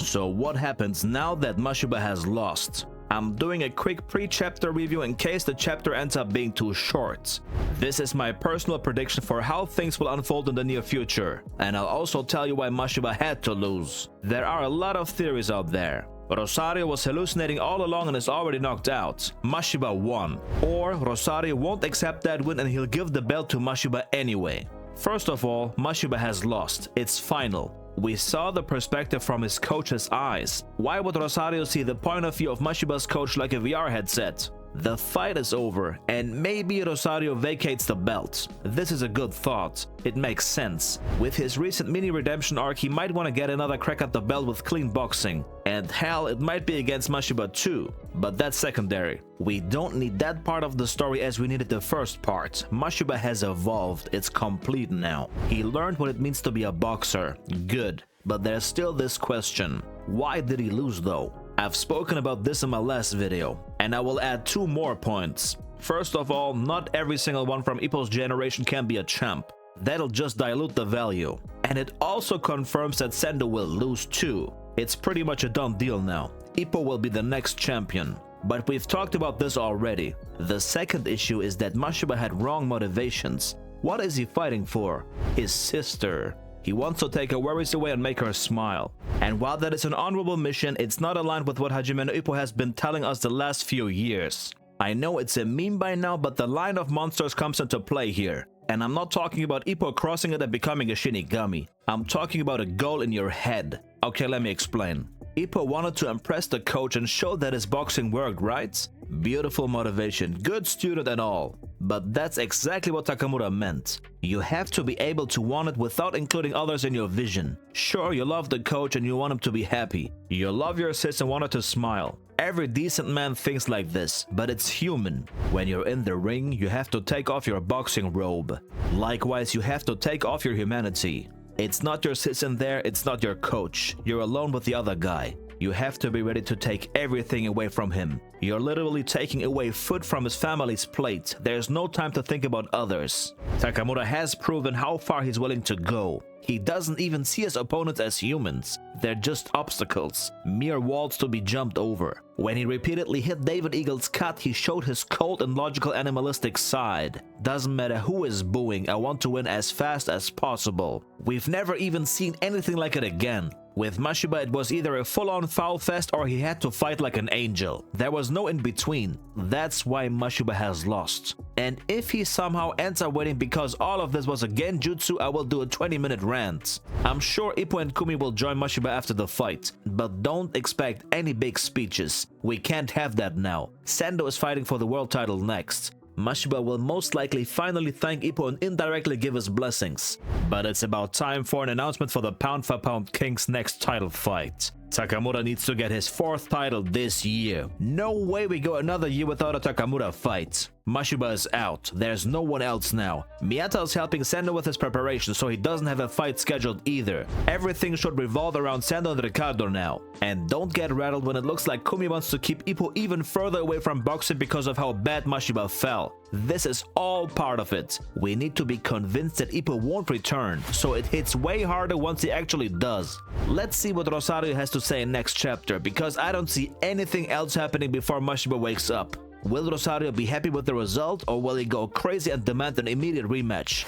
So what happens now that Mashiba has lost? I'm doing a quick pre-chapter review in case the chapter ends up being too short. This is my personal prediction for how things will unfold in the near future, and I'll also tell you why Mashiba had to lose. There are a lot of theories out there. Rosario was hallucinating all along and is already knocked out. Mashiba won. Or Rosario won't accept that win and he'll give the belt to Mashiba anyway. First of all, Mashiba has lost. It's final. We saw the perspective from his coach's eyes. Why would Rosario see the point of view of Mashiba's coach like a VR headset? The fight is over, and maybe Rosario vacates the belt. This is a good thought. It makes sense. With his recent mini redemption arc, he might want to get another crack at the belt with clean boxing. And hell, it might be against Mashiba too. But that's secondary. We don't need that part of the story as we needed the first part. Mashiba has evolved. It's complete now. He learned what it means to be a boxer. Good. But there's still this question. Why did he lose though? I've spoken about this in my last video, and I will add 2 more points. First of all, not every single one from Ippo's generation can be a champ. That'll just dilute the value. And it also confirms that Sendo will lose too. It's pretty much a done deal now. Ippo will be the next champion. But we've talked about this already. The second issue is that Mashiba had wrong motivations. What is he fighting for? His sister. He wants to take her worries away and make her smile. And while that is an honorable mission, it's not aligned with what Hajime and Ippo has been telling us the last few years. I know it's a meme by now, but the line of monsters comes into play here. And I'm not talking about Ippo crossing it and becoming a Shinigami. I'm talking about a goal in your head. Okay, let me explain. Ippo wanted to impress the coach and show that his boxing worked, right? Beautiful motivation, good student and all. But that's exactly what Takamura meant. You have to be able to want it without including others in your vision. Sure, you love the coach and you want him to be happy. You love your sis and want her to smile. Every decent man thinks like this, but it's human. When you're in the ring, you have to take off your boxing robe. Likewise, you have to take off your humanity. It's not your sis in there, it's not your coach. You're alone with the other guy. You have to be ready to take everything away from him. You're literally taking away food from his family's plate. There's no time to think about others. Takamura has proven how far he's willing to go. He doesn't even see his opponents as humans. They're just obstacles, mere walls to be jumped over. When he repeatedly hit David Eagle's cut, he showed his cold and logical animalistic side. Doesn't matter who is booing, I want to win as fast as possible. We've never even seen anything like it again. With Mashiba, it was either a full-on foul fest or he had to fight like an angel. There was no in-between. That's why Mashiba has lost. And if he somehow ends up winning because all of this was a genjutsu, I will do a 20-minute rant. I'm sure Ippo and Kumi will join Mashiba after the fight, but don't expect any big speeches. We can't have that now. Sendo is fighting for the world title next. Mashiba will most likely finally thank Ippo and indirectly give his blessings. But it's about time for an announcement for the pound-for-pound King's next title fight. Takamura needs to get his 4th title this year. No way we go another year without a Takamura fight. Mashiba is out. There's no one else now. Miyata is helping Sendo with his preparation, so he doesn't have a fight scheduled either. Everything should revolve around Sendo and Ricardo now. And don't get rattled when it looks like Kumi wants to keep Ippo even further away from boxing because of how bad Mashiba fell. This is all part of it. We need to be convinced that Ippo won't return, so it hits way harder once he actually does. Let's see what Rosario has to say in next chapter, because I don't see anything else happening before Mashiba wakes up. Will Rosario be happy with the result, or will he go crazy and demand an immediate rematch?